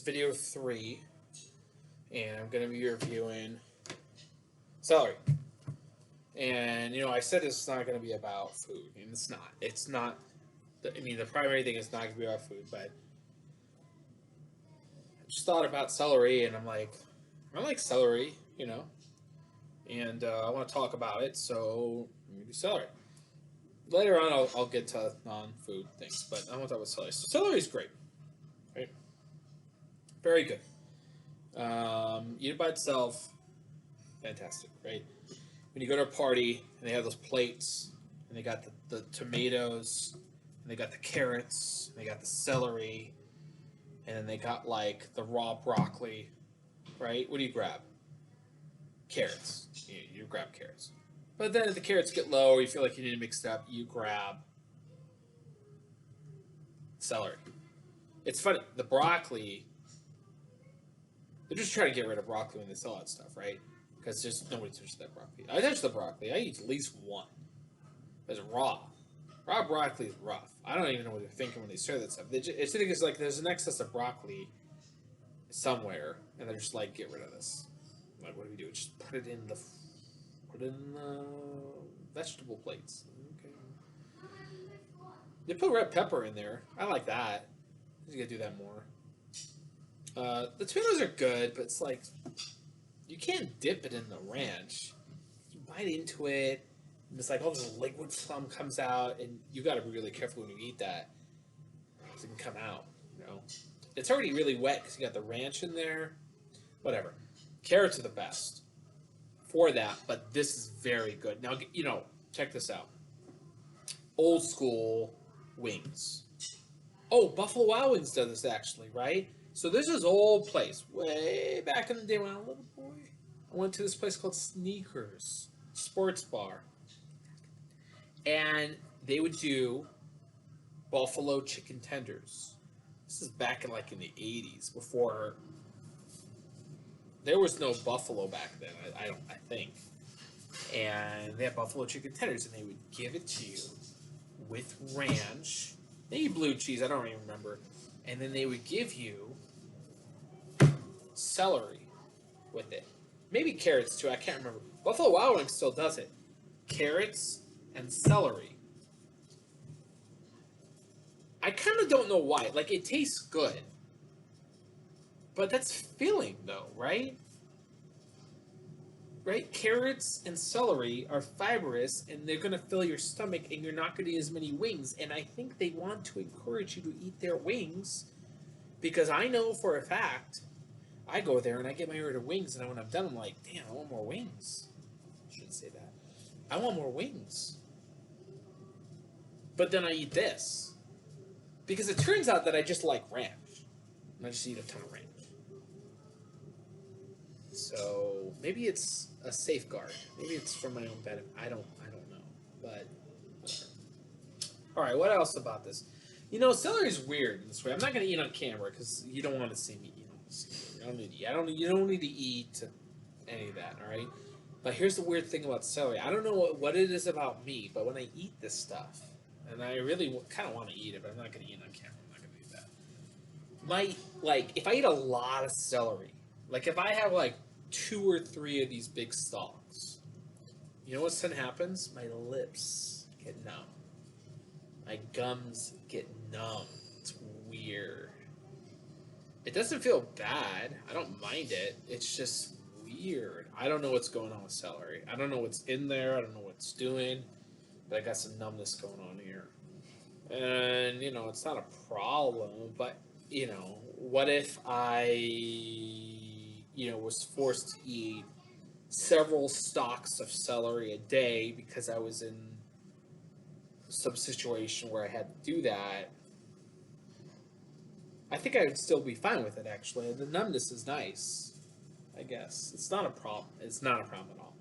video 3, and I'm going to be reviewing celery. And, I said it's not going to be about food, and it's not. It's not, the primary thing is not going to be about food, but I just thought about celery, and I'm like, I like celery, and I want to talk about it, so I'm going to do celery. Later on, I'll get to non-food things, but I want to talk about celery. So celery is great, right? Very good. Eat it by itself, fantastic, right? When you go to a party and they have those plates, and they got the tomatoes, and they got the carrots, and they got the celery, and then they got like the raw broccoli, right? What do you grab? Carrots. You grab carrots. But then if the carrots get low or you feel like you need to mix it up, you grab celery. It's funny, the broccoli, they're just trying to get rid of broccoli when they sell that stuff, right? Because just nobody touches that broccoli. I touch the broccoli. I eat at least one. It's raw. Raw broccoli is rough. I don't even know what they're thinking when they serve that stuff. It's think it's like there's an excess of broccoli somewhere, and they're just like, get rid of this. Like, what do we do? Just put it in the vegetable plates. Okay. They put red pepper in there. I like that. You gotta do that more. The tomatoes are good, but it's like you can't dip it in the ranch. You bite into it, and it's like all this liquid phlegm comes out, and you got to be really careful when you eat that, because it can come out. It's already really wet because you got the ranch in there. Whatever. Carrots are the best for that, but this is very good. Now, check this out. Old school wings. Oh, Buffalo Wild Wings does this actually, right? So there's this old place, way back in the day when I was a little boy. I went to this place called Sneakers Sports Bar. And they would do buffalo chicken tenders. This is back in the 80s, before there was no buffalo back then, I think. And they had buffalo chicken tenders, and they would give it to you with ranch, maybe blue cheese, I don't even remember. And then they would give you celery with it. Maybe carrots too, I can't remember. Buffalo Wild Wings still does it. Carrots and celery. I kind of don't know why. Like, it tastes good. But that's filling, though, right? Right? Carrots and celery are fibrous, and they're going to fill your stomach, and you're not going to eat as many wings. And I think they want to encourage you to eat their wings, because I know for a fact, I go there and I get my order of wings, and when I'm done, I'm like, damn, I want more wings. I shouldn't say that. I want more wings. But then I eat this. Because it turns out that I just like ranch. And I just eat a ton of ranch. So maybe it's a safeguard. Maybe it's for my own benefit. I don't know. But whatever. Alright, what else about this? Celery is weird in this way. I'm not going to eat on camera because you don't want to see me eat. You don't need to eat. You don't need to eat any of that, alright? But here's the weird thing about celery. I don't know what it is about me, but when I eat this stuff, and I really kind of want to eat it, but I'm not going to eat it on camera. I'm not going to do that. If I eat a lot of celery, if I have 2 or 3 of these big stalks, you know what then happens? My lips get numb. My gums get numb. It's weird. It doesn't feel bad. I don't mind it. It's just weird. I don't know what's going on with celery. I don't know what's in there. I don't know what it's doing. But I got some numbness going on here. And, it's not a problem. But, what if I, was forced to eat several stalks of celery a day because I was in some situation where I had to do that? I think I would still be fine with it, actually. The numbness is nice, I guess. It's not a problem. It's not a problem at all.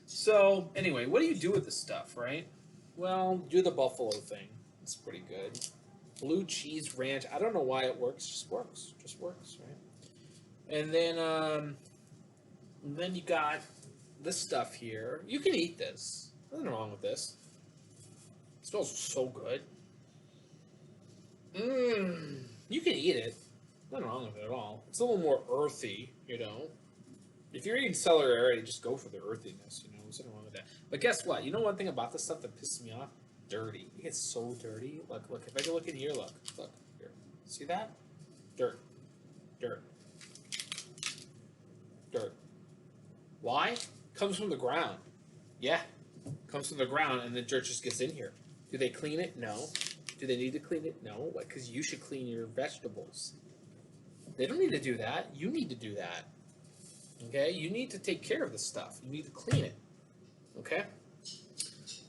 So, anyway, what do you do with this stuff, right? Well, do the buffalo thing. It's pretty good. Blue cheese ranch. I don't know why it works. Just works. Just works, right? And then you got this stuff here. You can eat this. Nothing wrong with this. It smells so good. You can eat it. Nothing wrong with it at all. It's a little more earthy, you know. If you're eating celery already, just go for the earthiness, you know. There's nothing wrong with that. But guess what? You know one thing about this stuff that pisses me off? Dirty. It gets so dirty. Look. If I can look in here, look here. See that? Dirt. Why? Comes from the ground. Yeah, comes from the ground, and the dirt just gets in here. Do they clean it? No. Do they need to clean it? No. Because you should clean your vegetables. They don't need to do that. You need to do that. Okay? You need to take care of this stuff. You need to clean it. Okay?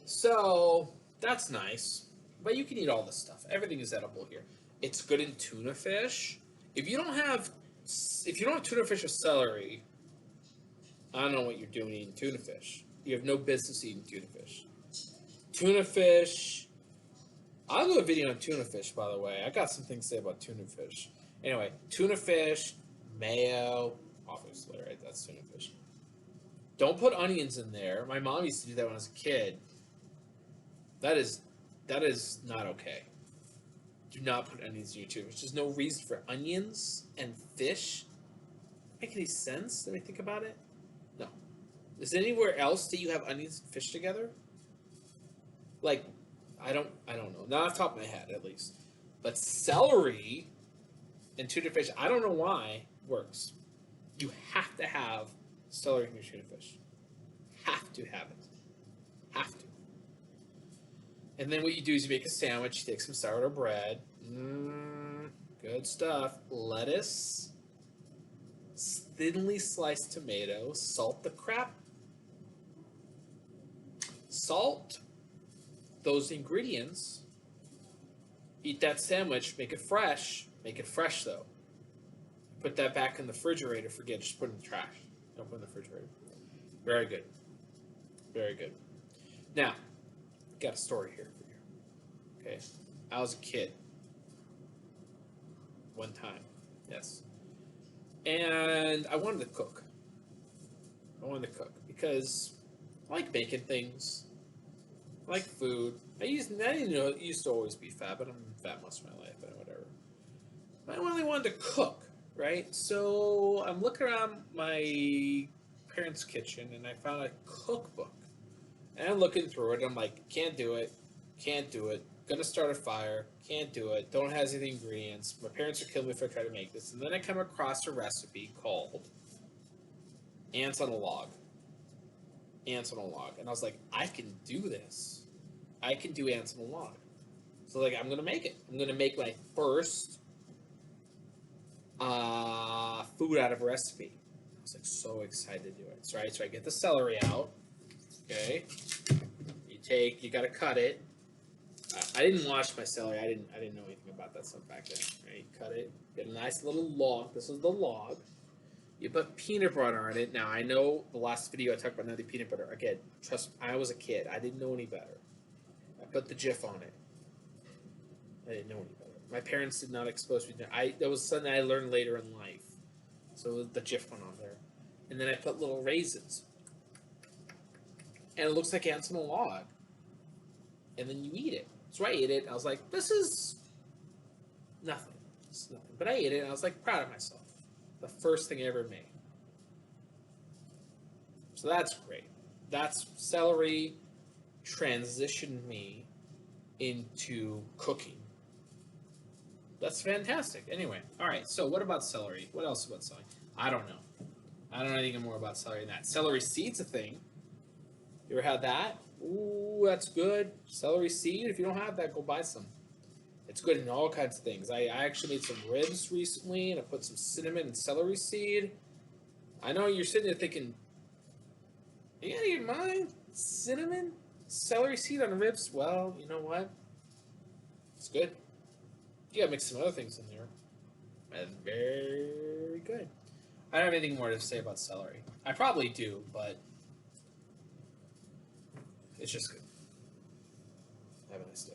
So, that's nice. But you can eat all this stuff. Everything is edible here. It's good in tuna fish. If you don't have tuna fish or celery, I don't know what you're doing eating tuna fish. You have no business eating tuna fish. Tuna fish. I'll do a video on tuna fish, by the way. I got some things to say about tuna fish. Anyway, tuna fish, mayo, obviously, right? That's tuna fish. Don't put onions in there. My mom used to do that when I was a kid. That is not okay. Do not put onions in your tuna fish. There's no reason for onions and fish. Make any sense? Let me think about it. No. Is there anywhere else that you have onions and fish together? Like, I don't know. Not off the top of my head, at least. But celery and tuna fish, I don't know why, works. You have to have celery in your tuna fish. Have to have it. Have to. And then what you do is you make a sandwich. You take some sourdough bread. Good stuff. Lettuce. Thinly sliced tomatoes. Salt the crap. Salt those ingredients. Eat that sandwich. Make it fresh. Make it fresh, though. Put that back in the refrigerator. Forget it. Just put it in the trash. Don't put it in the refrigerator. Very good. Very good. Now, got a story here for you. Okay. I was a kid. One time. Yes. And I wanted to cook. Because I like making things. I like food. I used to always be fat, but I'm fat most of my life, but whatever. But I really wanted to cook, right? So I'm looking around my parents' kitchen, and I found a cookbook. And I'm looking through it, and I'm like, can't do it. Gonna start a fire. Can't do it. Don't have any ingredients. My parents would kill me if I try to make this. And then I come across a recipe called Ants on a Log. And I was like, I can do this. I can do ants on a log. So like, I'm gonna make it. I'm gonna make my first food out of a recipe. I was like so excited to do it. So, right, so I get the celery out. Okay, you gotta cut it. I didn't wash my celery. I didn't know anything about that stuff back then. Right, cut it. Get a nice little log. This is the log. You put peanut butter on it. Now, I know the last video I talked about nothing peanut butter. Again, trust me, I was a kid. I didn't know any better. I put the Jif on it. I didn't know any better. My parents did not expose me to that was something I learned later in life. So the Jif went on there. And then I put little raisins. And it looks like ants on a log. And then you eat it. So I ate it. And I was like, this is nothing. It's nothing. But I ate it, and I was like proud of myself. The first thing I ever made. So that's great. That's celery transitioned me into cooking. That's fantastic. Anyway, all right. So what about celery? What else about celery? I don't know. I don't know anything more about celery than that. Celery seed's a thing. You ever had that? Ooh, that's good. Celery seed. If you don't have that, go buy some. It's good in all kinds of things. I actually made some ribs recently, and I put some cinnamon and celery seed. I know you're sitting there thinking, you out of your mind? Cinnamon? Celery seed on ribs? Well, you know what? It's good. You gotta mix some other things in there. And very good. I don't have anything more to say about celery. I probably do, but it's just good. Have a nice day.